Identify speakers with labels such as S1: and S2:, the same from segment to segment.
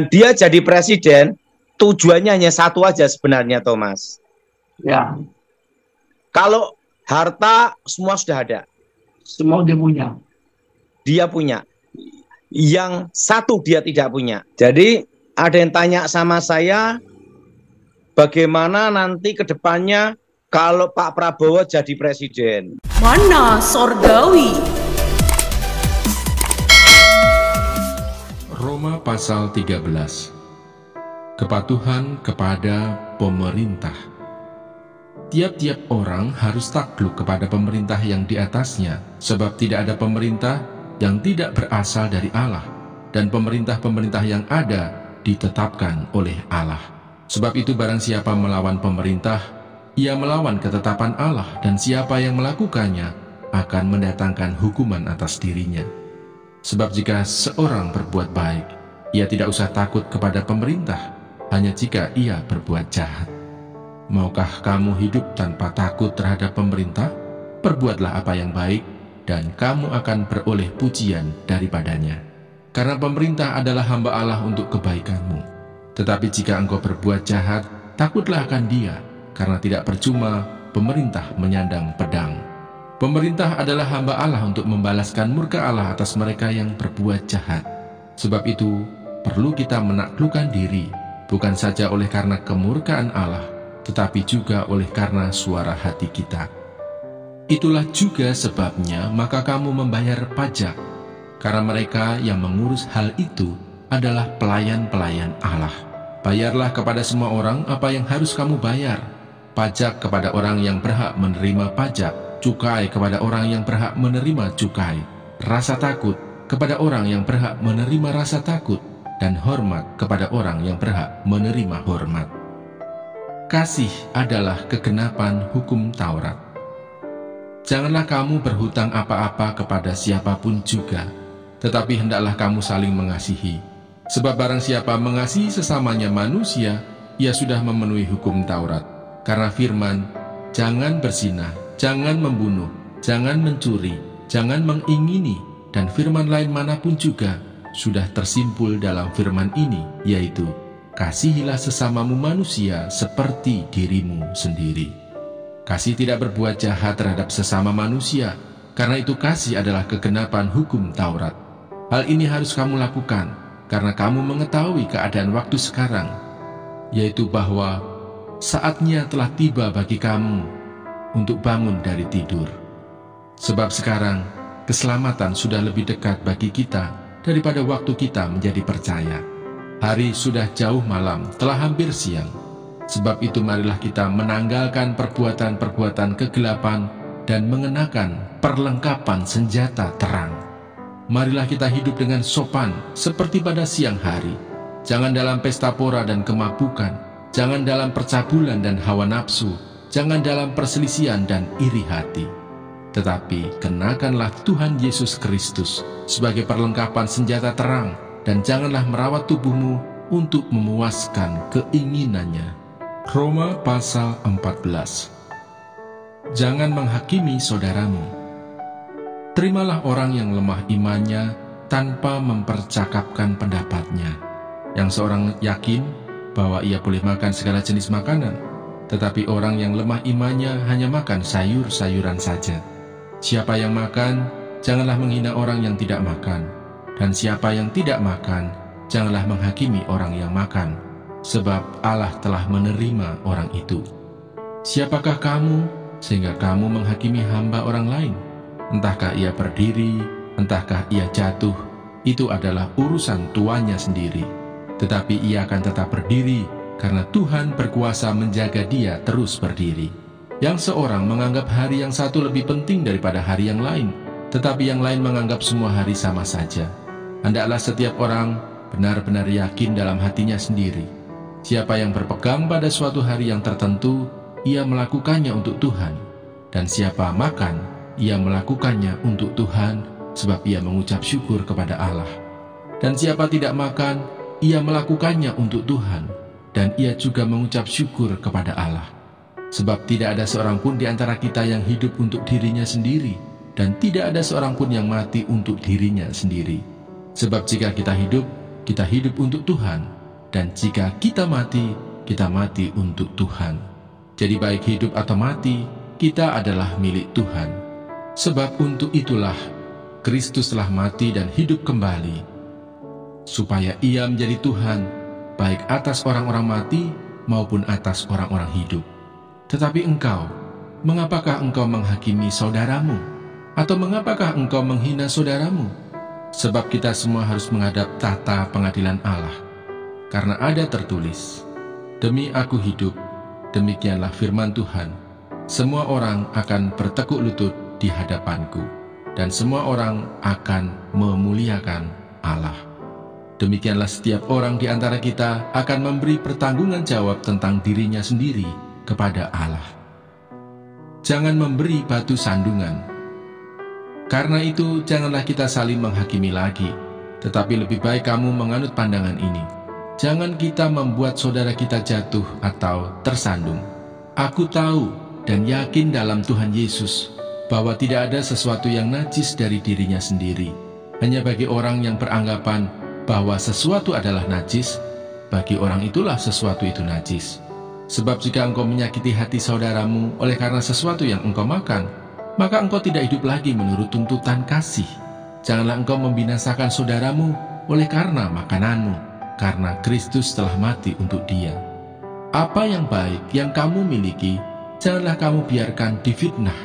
S1: dia jadi presiden, tujuannya hanya satu aja sebenarnya, Thomas.
S2: Ya.
S1: Kalau harta semua sudah ada.
S2: Semua dia punya.
S1: Dia punya. Yang satu dia tidak punya. Jadi ada yang tanya sama saya, bagaimana nanti ke depannya kalau Pak Prabowo jadi presiden?
S3: Mana sorgawi?
S4: Roma pasal 13. Kepatuhan kepada pemerintah. Tiap-tiap orang harus takluk kepada pemerintah yang di atasnya, sebab tidak ada pemerintah yang tidak berasal dari Allah, dan pemerintah-pemerintah yang ada ditetapkan oleh Allah. Sebab itu barang siapa melawan pemerintah, ia melawan ketetapan Allah, dan siapa yang melakukannya akan mendatangkan hukuman atas dirinya. Sebab jika seorang berbuat baik, ia tidak usah takut kepada pemerintah, hanya jika ia berbuat jahat. Maukah kamu hidup tanpa takut terhadap pemerintah? Perbuatlah apa yang baik, dan kamu akan beroleh pujian daripadanya. Karena pemerintah adalah hamba Allah untuk kebaikanmu. Tetapi jika engkau berbuat jahat, takutlah akan dia, karena tidak percuma pemerintah menyandang pedang. Pemerintah adalah hamba Allah untuk membalaskan murka Allah atas mereka yang berbuat jahat. Sebab itu, perlu kita menaklukkan diri, bukan saja oleh karena kemurkaan Allah, tetapi juga oleh karena suara hati kita. Itulah juga sebabnya maka kamu membayar pajak, karena mereka yang mengurus hal itu adalah pelayan-pelayan Allah. Bayarlah kepada semua orang apa yang harus kamu bayar, pajak kepada orang yang berhak menerima pajak, cukai kepada orang yang berhak menerima cukai, rasa takut kepada orang yang berhak menerima rasa takut, dan hormat kepada orang yang berhak menerima hormat. Kasih adalah kegenapan hukum Taurat. Janganlah kamu berhutang apa-apa kepada siapapun juga, tetapi hendaklah kamu saling mengasihi. Sebab barang siapa mengasihi sesamanya manusia, ia sudah memenuhi hukum Taurat. Karena firman, jangan berzina, jangan membunuh, jangan mencuri, jangan mengingini, dan firman lain manapun juga sudah tersimpul dalam firman ini, yaitu kasihilah sesamamu manusia seperti dirimu sendiri. Kasih tidak berbuat jahat terhadap sesama manusia, karena itu kasih adalah kegenapan hukum Taurat. Hal ini harus kamu lakukan, karena kamu mengetahui keadaan waktu sekarang, yaitu bahwa saatnya telah tiba bagi kamu untuk bangun dari tidur. Sebab sekarang keselamatan sudah lebih dekat bagi kita daripada waktu kita menjadi percaya. Hari sudah jauh malam, telah hampir siang. Sebab itu marilah kita menanggalkan perbuatan-perbuatan kegelapan dan mengenakan perlengkapan senjata terang. Marilah kita hidup dengan sopan seperti pada siang hari. Jangan dalam pesta pora dan kemabukan, jangan dalam percabulan dan hawa nafsu, jangan dalam perselisihan dan iri hati. Tetapi kenakanlah Tuhan Yesus Kristus sebagai perlengkapan senjata terang, dan janganlah merawat tubuhmu untuk memuaskan keinginannya. Roma pasal 14. Jangan menghakimi saudaramu. Terimalah orang yang lemah imannya tanpa mempercakapkan pendapatnya. Yang seorang yakin bahwa ia boleh makan segala jenis makanan, tetapi orang yang lemah imannya hanya makan sayur-sayuran saja. Siapa yang makan, janganlah menghina orang yang tidak makan. Dan siapa yang tidak makan, janganlah menghakimi orang yang makan, sebab Allah telah menerima orang itu. Siapakah kamu, sehingga kamu menghakimi hamba orang lain? Entahkah ia berdiri, entahkah ia jatuh, itu adalah urusan tuannya sendiri. Tetapi ia akan tetap berdiri, karena Tuhan berkuasa menjaga dia terus berdiri. Yang seorang menganggap hari yang satu lebih penting daripada hari yang lain, tetapi yang lain menganggap semua hari sama saja. Hendaklah setiap orang benar-benar yakin dalam hatinya sendiri. Siapa yang berpegang pada suatu hari yang tertentu, ia melakukannya untuk Tuhan. Dan siapa makan, ia melakukannya untuk Tuhan, sebab ia mengucap syukur kepada Allah. Dan siapa tidak makan, ia melakukannya untuk Tuhan, dan ia juga mengucap syukur kepada Allah. Sebab tidak ada seorang pun di antara kita yang hidup untuk dirinya sendiri, dan tidak ada seorang pun yang mati untuk dirinya sendiri. Sebab jika kita hidup, kita hidup untuk Tuhan, dan jika kita mati untuk Tuhan. Jadi baik hidup atau mati, kita adalah milik Tuhan. Sebab untuk itulah Kristus telah mati dan hidup kembali, supaya Ia menjadi Tuhan, baik atas orang-orang mati maupun atas orang-orang hidup. Tetapi engkau, mengapakah engkau menghakimi saudaramu? Atau mengapakah engkau menghina saudaramu? Sebab kita semua harus menghadap tahta pengadilan Allah. Karena ada tertulis, demi aku hidup, demikianlah firman Tuhan, semua orang akan bertekuk lutut di hadapanku, dan semua orang akan memuliakan Allah. Demikianlah setiap orang di antara kita akan memberi pertanggungan jawab tentang dirinya sendiri kepada Allah. Jangan memberi batu sandungan. Karena itu, janganlah kita saling menghakimi lagi, tetapi lebih baik kamu menganut pandangan ini. Jangan kita membuat saudara kita jatuh atau tersandung. Aku tahu dan yakin dalam Tuhan Yesus bahwa tidak ada sesuatu yang najis dari dirinya sendiri. Hanya bagi orang yang beranggapan bahwa sesuatu adalah najis, bagi orang itulah sesuatu itu najis. Sebab jika engkau menyakiti hati saudaramu oleh karena sesuatu yang engkau makan, maka engkau tidak hidup lagi menurut tuntutan kasih. Janganlah engkau membinasakan saudaramu oleh karena makananmu, karena Kristus telah mati untuk dia. Apa yang baik yang kamu miliki, janganlah kamu biarkan difitnah.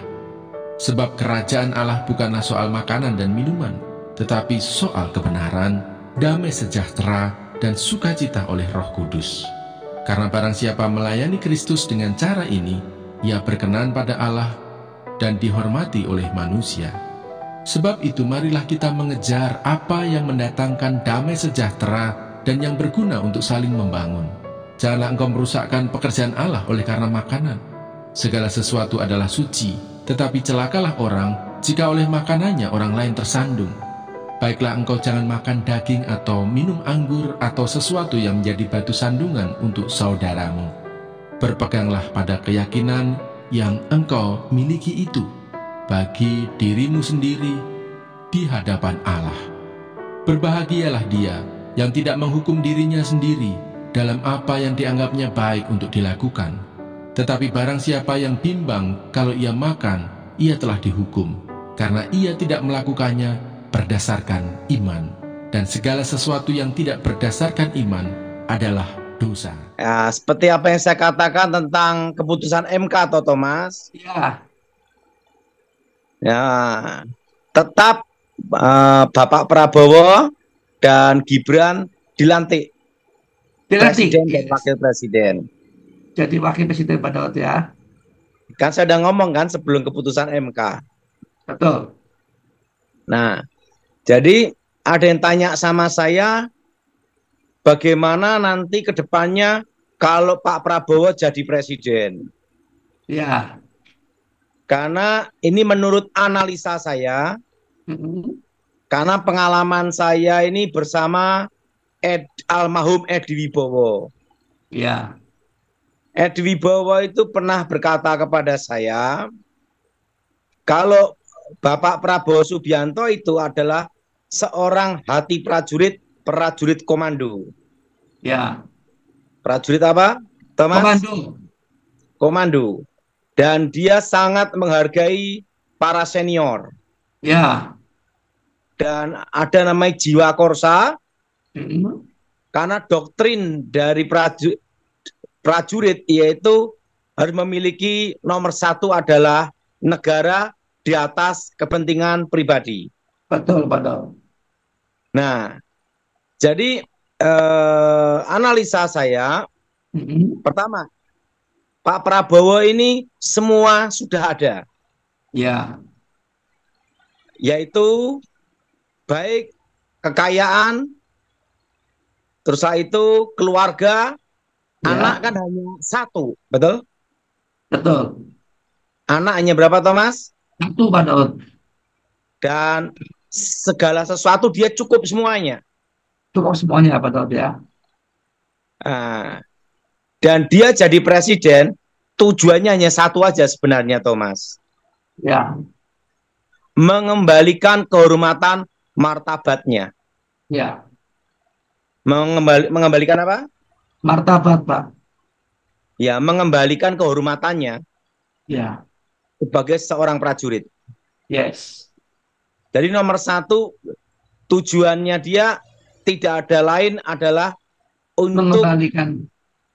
S4: Sebab kerajaan Allah bukanlah soal makanan dan minuman, tetapi soal kebenaran, damai sejahtera, dan sukacita oleh Roh Kudus. Karena barang siapa melayani Kristus dengan cara ini, ia berkenan pada Allah dan dihormati oleh manusia. Sebab itu marilah kita mengejar apa yang mendatangkan damai sejahtera dan yang berguna untuk saling membangun. Janganlah engkau merusakkan pekerjaan Allah oleh karena makanan. Segala sesuatu adalah suci, tetapi celakalah orang jika oleh makanannya orang lain tersandung. Baiklah engkau jangan makan daging atau minum anggur atau sesuatu yang menjadi batu sandungan untuk saudaramu. Berpeganglah pada keyakinan yang engkau miliki itu bagi dirimu sendiri di hadapan Allah. Berbahagialah dia yang tidak menghukum dirinya sendiri dalam apa yang dianggapnya baik untuk dilakukan. Tetapi barang siapa yang bimbang kalau ia makan, ia telah dihukum, karena ia tidak melakukannya berdasarkan iman. Dan segala sesuatu yang tidak berdasarkan iman adalah dosa.
S1: Ya, seperti apa yang saya katakan tentang keputusan MK atau Thomas.
S2: Ya.
S1: Ya, tetap Bapak Prabowo dan Gibran dilantik presiden dan wakil presiden.
S2: Jadi wakil presiden pada waktu ya.
S1: Kan saya udah ngomong kan sebelum keputusan MK.
S2: Betul.
S1: Nah, jadi ada yang tanya sama saya, bagaimana nanti ke depannya kalau Pak Prabowo jadi presiden?
S2: Ya.
S1: Karena ini menurut analisa saya, karena pengalaman saya ini bersama almarhum Edi Wibowo.
S2: Ya.
S1: Edi Wibowo itu pernah berkata kepada saya, kalau Bapak Prabowo Subianto itu adalah seorang hati prajurit, prajurit komando.
S2: Ya.
S1: Prajurit apa, Thomas?
S2: Komando.
S1: Komando. Dan dia sangat menghargai para senior.
S2: Ya.
S1: Dan ada namanya jiwa korsa, karena doktrin dari prajurit yaitu harus memiliki nomor satu adalah negara di atas kepentingan pribadi.
S2: Betul, betul.
S1: Nah, jadi analisa saya, pertama, Pak Prabowo ini semua sudah ada.
S2: Ya.
S1: Yaitu baik kekayaan, terus itu keluarga,
S2: Ya.
S1: anak kan hanya satu, betul?
S2: Betul.
S1: Anak hanya berapa, Thomas?
S2: Satu, Pak Daud.
S1: Dan segala sesuatu dia cukup semuanya.
S2: Cukup semuanya, Pak Daud ya.
S1: Dan dia jadi presiden, tujuannya hanya satu aja sebenarnya, Thomas.
S2: Ya.
S1: Mengembalikan kehormatan martabatnya.
S2: Ya.
S1: Mengembalikan apa?
S2: Martabat, Pak.
S1: Ya, mengembalikan kehormatannya
S2: Ya.
S1: sebagai seorang prajurit.
S2: Yes.
S1: Jadi nomor satu, tujuannya dia tidak ada lain adalah untuk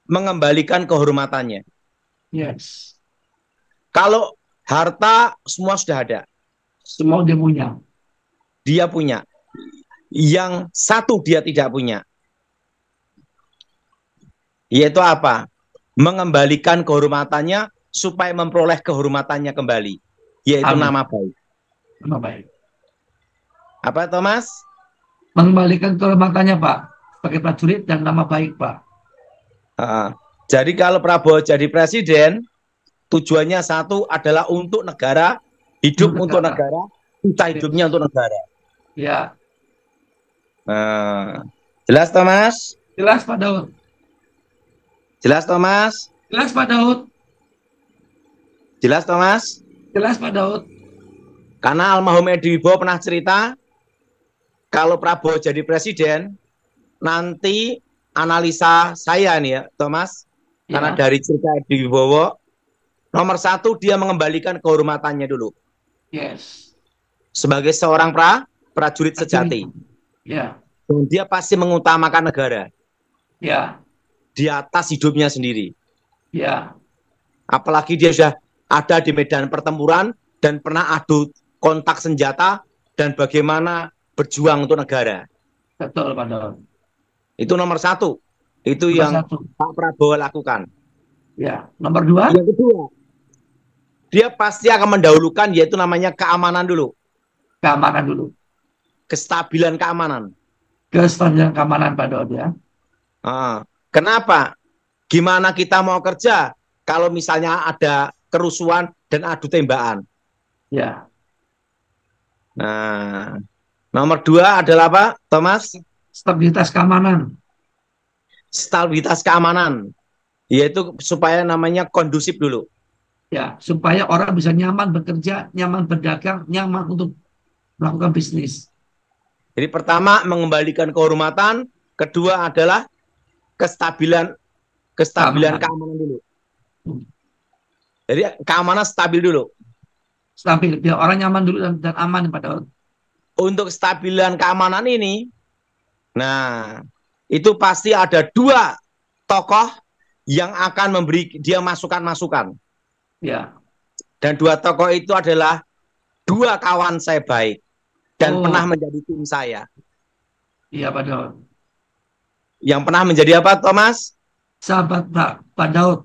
S1: mengembalikan kehormatannya.
S2: Yes.
S1: Kalau harta semua sudah ada.
S2: Semua dia punya.
S1: Dia punya. Yang satu dia tidak punya. Yaitu apa? Mengembalikan kehormatannya supaya memperoleh kehormatannya kembali. Yaitu
S2: Amin.
S1: nama baik.
S2: Nama baik.
S1: Apa, Thomas?
S2: Mengembalikan kehormatannya, Pak. Sebagai prajurit dan nama baik, Pak.
S1: Jadi kalau Prabowo jadi presiden, tujuannya satu adalah untuk negara, hidup untuk negara, kita hidupnya untuk negara.
S2: Ya.
S1: Jelas, Thomas?
S2: Jelas, Pak Daud.
S1: Jelas, Thomas?
S2: Jelas, Pak Daud.
S1: Jelas, Thomas?
S2: Jelas, Pak Daud.
S1: Karena almarhum Edi Wibowo pernah cerita, kalau Prabowo jadi presiden, nanti analisa saya nih ya, Thomas, karena dari cerita Edi Wibowo, nomor satu dia mengembalikan kehormatannya dulu.
S2: Yes.
S1: Sebagai seorang prajurit sejati.
S2: Ya.
S1: Dan dia pasti mengutamakan negara.
S2: Ya.
S1: Di atas hidupnya sendiri.
S2: Ya.
S1: Apalagi dia sudah ada di medan pertempuran dan pernah adu kontak senjata dan bagaimana berjuang untuk negara.
S2: Betul, Pak Daud.
S1: Itu nomor satu. Itu nomor yang satu Pak Prabowo lakukan.
S2: Ya. Nomor dua?
S1: Yang kedua, dia pasti akan mendahulukan yaitu namanya keamanan dulu.
S2: Keamanan dulu.
S1: Kestabilan keamanan.
S2: Kestabilan keamanan, Pak Daud ya.
S1: Kenapa? Gimana kita mau kerja kalau misalnya ada kerusuhan dan adu tembakan?
S2: Ya.
S1: Nah, nomor dua adalah apa, Thomas?
S2: Stabilitas keamanan.
S1: Stabilitas keamanan, yaitu supaya namanya kondusif dulu.
S2: Ya, supaya orang bisa nyaman bekerja, nyaman berdagang, nyaman untuk melakukan bisnis.
S1: Jadi pertama mengembalikan kehormatan, kedua adalah kestabilan keamanan dulu. Jadi keamanan stabil dulu.
S2: Stabil, biar orang nyaman dulu dan aman, Pak Daud.
S1: Untuk kestabilan keamanan ini, nah itu pasti ada dua tokoh yang akan memberi dia masukan-masukan.
S2: Ya.
S1: Dan dua tokoh itu adalah dua kawan saya baik dan pernah menjadi tim saya.
S2: Iya, Pak Daud.
S1: Yang pernah menjadi apa, Thomas?
S2: Sahabat Pak Daud.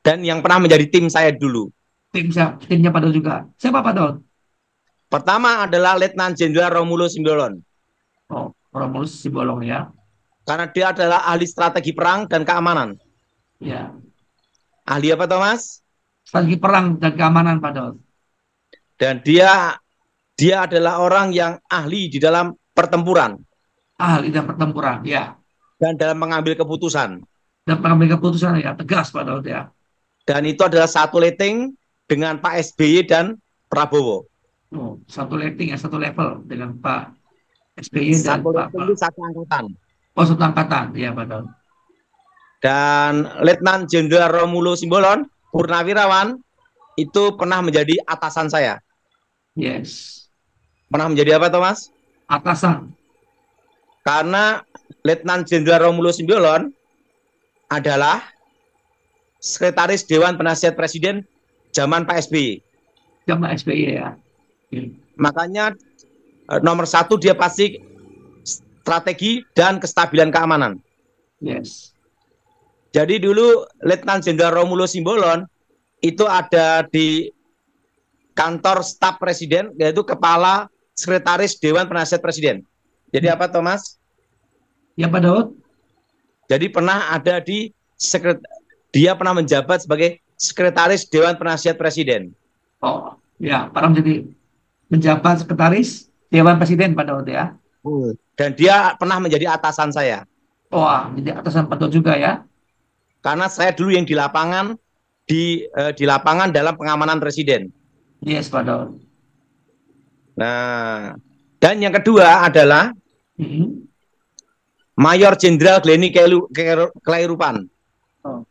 S1: Dan yang pernah menjadi tim saya dulu.
S2: Timnya Pak Daud juga. Siapa, Pak Daud?
S1: Pertama adalah Letnan Jenderal Romulus Simbolon.
S2: Oh, Romulus Simbolon ya.
S1: Karena dia adalah ahli strategi perang dan keamanan.
S2: Ya.
S1: Ahli apa, Thomas?
S2: Strategi perang dan keamanan, Pak Daud.
S1: Dan dia adalah orang yang ahli di dalam pertempuran.
S2: Ahli dalam pertempuran, ya.
S1: Dan dalam mengambil keputusan.
S2: Dan mengambil keputusan ya, tegas, Pak Daud ya.
S1: Dan itu adalah satu rating dengan Pak SBY dan Prabowo.
S2: Oh, satu rating ya, satu level dengan Pak SBY dan Pak.
S1: Satu angkatan.
S2: Oh, satu angkatan, ya Pak Daud.
S1: Dan Letnan Jenderal Romulus Simbolon, Purnawirawan, itu pernah menjadi atasan saya.
S2: Yes.
S1: Pernah menjadi apa, Thomas?
S2: Atasan.
S1: Karena Letnan Jenderal Romulus Simbolon adalah Sekretaris Dewan Penasihat Presiden zaman Pak SBY.
S2: Zaman SBY ya.
S1: Makanya nomor satu dia pasti strategi dan kestabilan keamanan.
S2: Yes.
S1: Jadi dulu Letnan Jenderal Romulus Simbolon itu ada di kantor staf presiden, yaitu Kepala Sekretaris Dewan Penasihat Presiden. Jadi apa, Thomas?
S2: Ya, Pak Daud.
S1: Jadi pernah ada di dia pernah menjabat sebagai Sekretaris Dewan Penasihat Presiden.
S2: Oh, ya, pernah menjabat Sekretaris Dewan Presiden, Pak Daud ya.
S1: Dan dia pernah menjadi atasan saya.
S2: Oh, jadi atasan Pak Daud juga ya.
S1: Karena saya dulu yang di lapangan dalam pengamanan presiden.
S2: Yes, Pak Daud.
S1: Nah, dan yang kedua adalah Mayor Jenderal Glenny Kelairupan.
S2: Oh.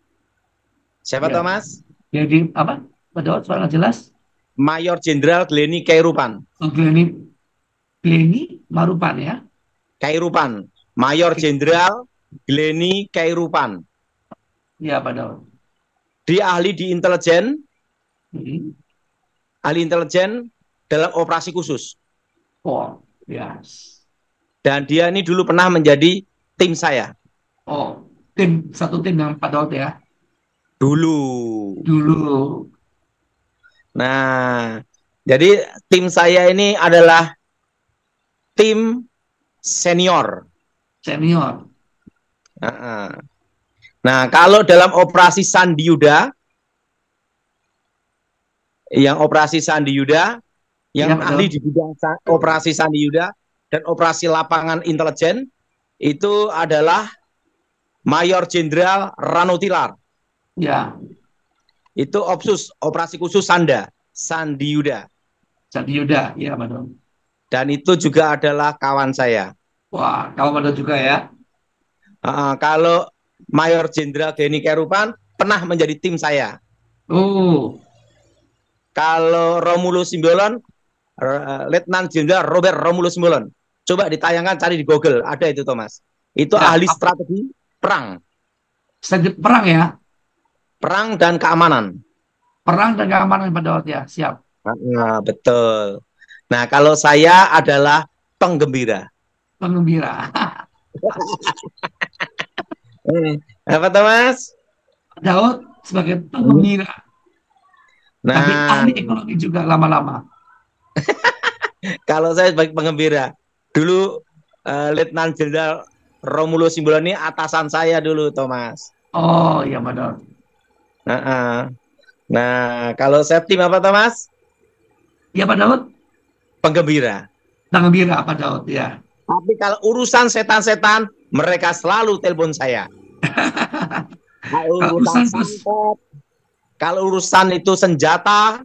S1: Siapa
S2: Ya.
S1: toh Mas?
S2: Jadi apa? Pak Daud, soalnya jelas.
S1: Mayor Jenderal Glenny Kelairupan.
S2: Oh, Glenny Marupan ya.
S1: Kairupan. Mayor Jenderal Glenny Kairupan.
S2: Iya, Pak Daud.
S1: Dia ahli di intelijen,
S2: Hmm.
S1: ahli intelijen dalam operasi khusus.
S2: Oh, yes.
S1: Dan dia ini dulu pernah menjadi tim saya.
S2: Oh, satu tim dengan Pak Daud ya.
S1: Dulu.
S2: Dulu.
S1: Nah, jadi tim saya ini adalah tim senior.
S2: Senior.
S1: Nah, kalau dalam operasi Sandi Yuda, yang operasi Sandi Yuda, yang
S2: Iya,
S1: ahli di bidang operasi Sandi Yuda dan operasi lapangan intelijen, itu adalah Mayor Jenderal Rano Tilar.
S2: Ya,
S1: Itu OPSUS, operasi khusus Sandi Yuda.
S2: Sandi Yuda. Iya, Pak Daud.
S1: Dan itu juga adalah kawan saya.
S2: Wah, kamu Pak Daud juga ya.
S1: Kalau Mayor Jenderal Glenny Kelairupan pernah menjadi tim saya.
S2: Oh,
S1: Kalau Romulus Simbolon, Letnan Jenderal Robert Romulus Simbolon. Coba ditayangkan, cari di Google, ada itu Thomas. Itu
S2: Ya,
S1: ahli strategi perang,
S2: strategi perang ya.
S1: perang dan keamanan.
S2: Perang dan keamanan Pak Daud ya. Siap.
S1: Nah, betul. Nah, kalau saya adalah penggembira.
S2: Penggembira.
S1: Apa Thomas?
S2: Pak Daud sebagai penggembira. Tapi
S1: Nah,
S2: ahli ekonomi juga lama-lama.
S1: kalau saya sebagai penggembira, dulu Letnan Jenderal Romulus Simbolon ini atasan saya dulu, Thomas.
S2: Oh iya Pak Daud.
S1: Nah, kalau saya tim apa, Thomas?
S2: Iya Pak Daud.
S1: Penggembira.
S2: Penggembira Pak Daud ya.
S1: Tapi kalau urusan setan-setan, mereka selalu telepon saya. Kalau urusan santet, kalau urusan itu senjata,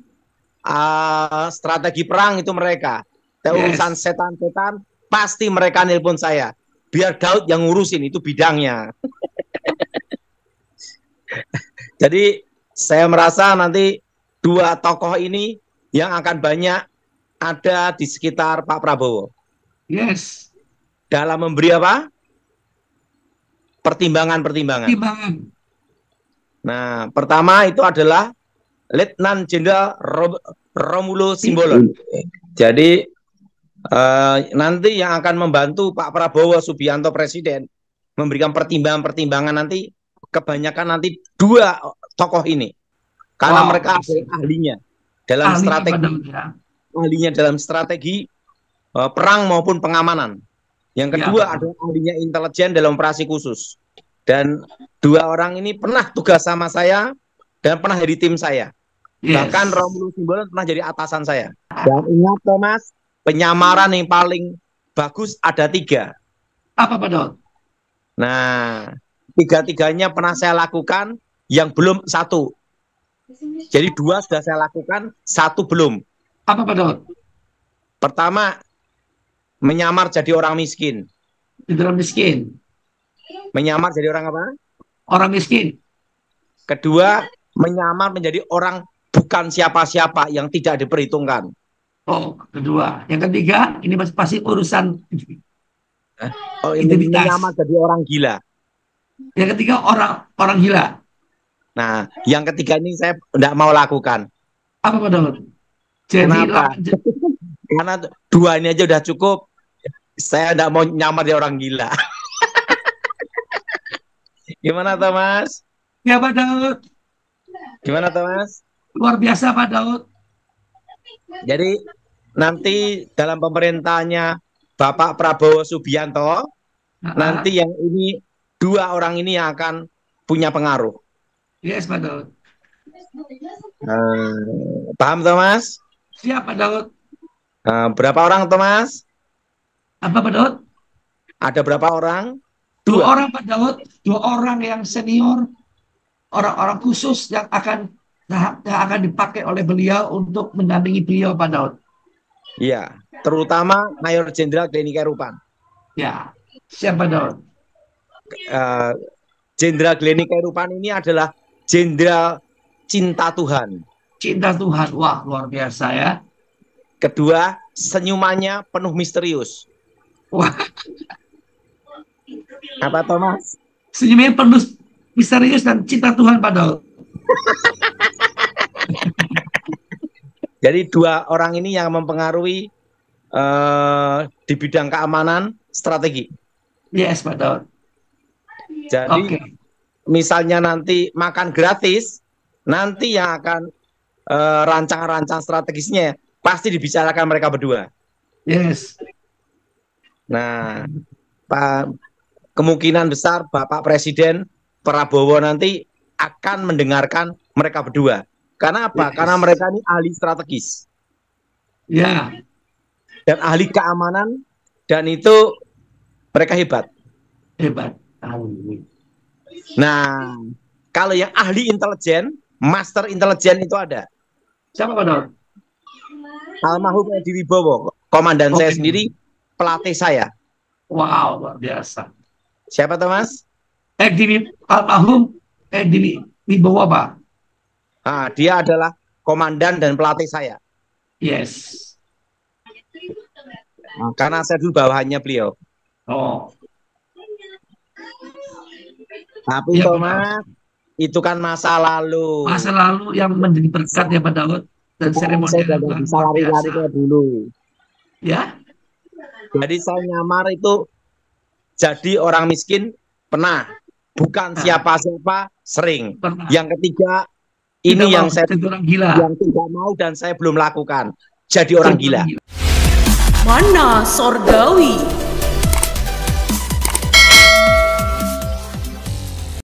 S1: strategi perang itu mereka. Tapi
S2: Yes.
S1: urusan setan-setan, pasti mereka nelpon saya. Biar Daud yang ngurusin, itu bidangnya. Jadi saya merasa nanti dua tokoh ini yang akan banyak ada di sekitar Pak Prabowo.
S2: Yes.
S1: Dalam memberi apa? Pertimbangan-pertimbangan.
S2: Timbangan.
S1: Nah, pertama itu adalah Letnan Jenderal Romulus Simbolon. Jadi nanti yang akan membantu Pak Prabowo Subianto Presiden memberikan pertimbangan-pertimbangan nanti kebanyakan nanti dua tokoh ini. Karena
S2: Wow.
S1: mereka adalah ahlinya dalam
S2: Ahli
S1: strategi,
S2: Pak Daud ya.
S1: ahlinya dalam strategi perang maupun pengamanan. Yang kedua
S2: Ya.
S1: adalah ahlinya intelijen dalam operasi khusus. Dan dua orang ini pernah tugas sama saya dan pernah jadi tim saya.
S2: Yes.
S1: Bahkan Romulus Simbolon pernah jadi atasan saya. Dan ingat Thomas, penyamaran yang paling bagus ada 3.
S2: Apa Pak Daud?
S1: Nah, 3-tiganya pernah saya lakukan, yang belum 1. Jadi 2 sudah saya lakukan, 1 belum.
S2: Apa Pak Daud?
S1: Pertama, menyamar jadi orang miskin.
S2: Jadi orang miskin.
S1: Menyamar jadi orang apa?
S2: Orang miskin.
S1: Kedua, menyamar menjadi orang bukan siapa-siapa yang tidak diperhitungkan.
S2: Oh, kedua. Yang ketiga, ini pasti urusan
S1: Oh, ini
S2: identitas.
S1: menyamar jadi orang gila.
S2: Yang ketiga, orang gila.
S1: Nah, yang ketiga ini saya tidak mau lakukan.
S2: Apa Pak Daud? Jadi
S1: Kenapa? Karena 2 ini aja udah cukup. Saya tidak mau nyamar jadi orang gila. Gimana Thomas?
S2: ya Pak Daud.
S1: Gimana Thomas?
S2: Luar biasa Pak Daud.
S1: Jadi nanti dalam pemerintahnya Bapak Prabowo Subianto, nanti yang ini 2 orang ini yang akan punya pengaruh.
S2: Yes Pak Daud.
S1: Paham Thomas?
S2: Siap Pak Daud.
S1: Berapa orang Thomas?
S2: Apa Pak Daud?
S1: Ada berapa orang?
S2: 2
S1: 2.
S2: orang Pak Daud. 2 orang yang senior. Orang-orang khusus yang akan dipakai oleh beliau untuk mendampingi beliau Pak Daud.
S1: Iya, terutama Mayor Jenderal Glenny Kelairupan.
S2: Ya, siap Pak Daud.
S1: Jenderal Glennie Kairupan ini adalah jenderal cinta Tuhan.
S2: Cinta Tuhan, wah luar biasa ya.
S1: Kedua, senyumannya penuh misterius.
S2: Wah,
S1: Apa Thomas?
S2: senyumnya penuh misterius dan cinta Tuhan Pak Daud.
S1: Jadi dua orang ini yang mempengaruhi di bidang keamanan strategi.
S2: Yes Pak Daud.
S1: Jadi
S2: Oke.
S1: misalnya nanti makan gratis, nanti yang akan rancang-rancang strategisnya pasti dibicarakan mereka berdua.
S2: Yes.
S1: Nah, kemungkinan besar Bapak Presiden Prabowo nanti akan mendengarkan mereka berdua. Karena apa?
S2: Yes.
S1: Karena mereka ini ahli strategis
S2: Ya.
S1: dan ahli keamanan, dan itu mereka hebat.
S2: Hebat. Amin.
S1: Nah, kalau yang ahli intelijen, master intelijen itu ada.
S2: Siapa Pak Daud?
S1: Almarhum Edi Wibowo, komandan saya sendiri, pelatih saya.
S2: Wow, luar biasa.
S1: Siapa Thomas?
S2: Almarhum Edi Wibowo Pak.
S1: Nah, dia adalah komandan dan pelatih saya.
S2: Yes.
S1: Nah, karena saya dulu bawahannya beliau.
S2: Oh.
S1: Tapi
S2: Ya,
S1: Thomas, itu kan masa lalu.
S2: Masa lalu yang menjadi berkat ya Pak Daud, dan seremoni
S1: Saya sudah bisa lari-lari kayak dulu.
S2: Ya.
S1: Jadi saya nyamar itu jadi orang miskin pernah, bukan siapa-siapa sering.
S2: Pernah.
S1: Yang ketiga, ini
S2: Tidak
S1: yang
S2: mau
S1: saya
S2: jadi orang gila.
S1: yang tidak mau dan saya belum lakukan. Jadi orang gila.
S3: Mana Sorgawi?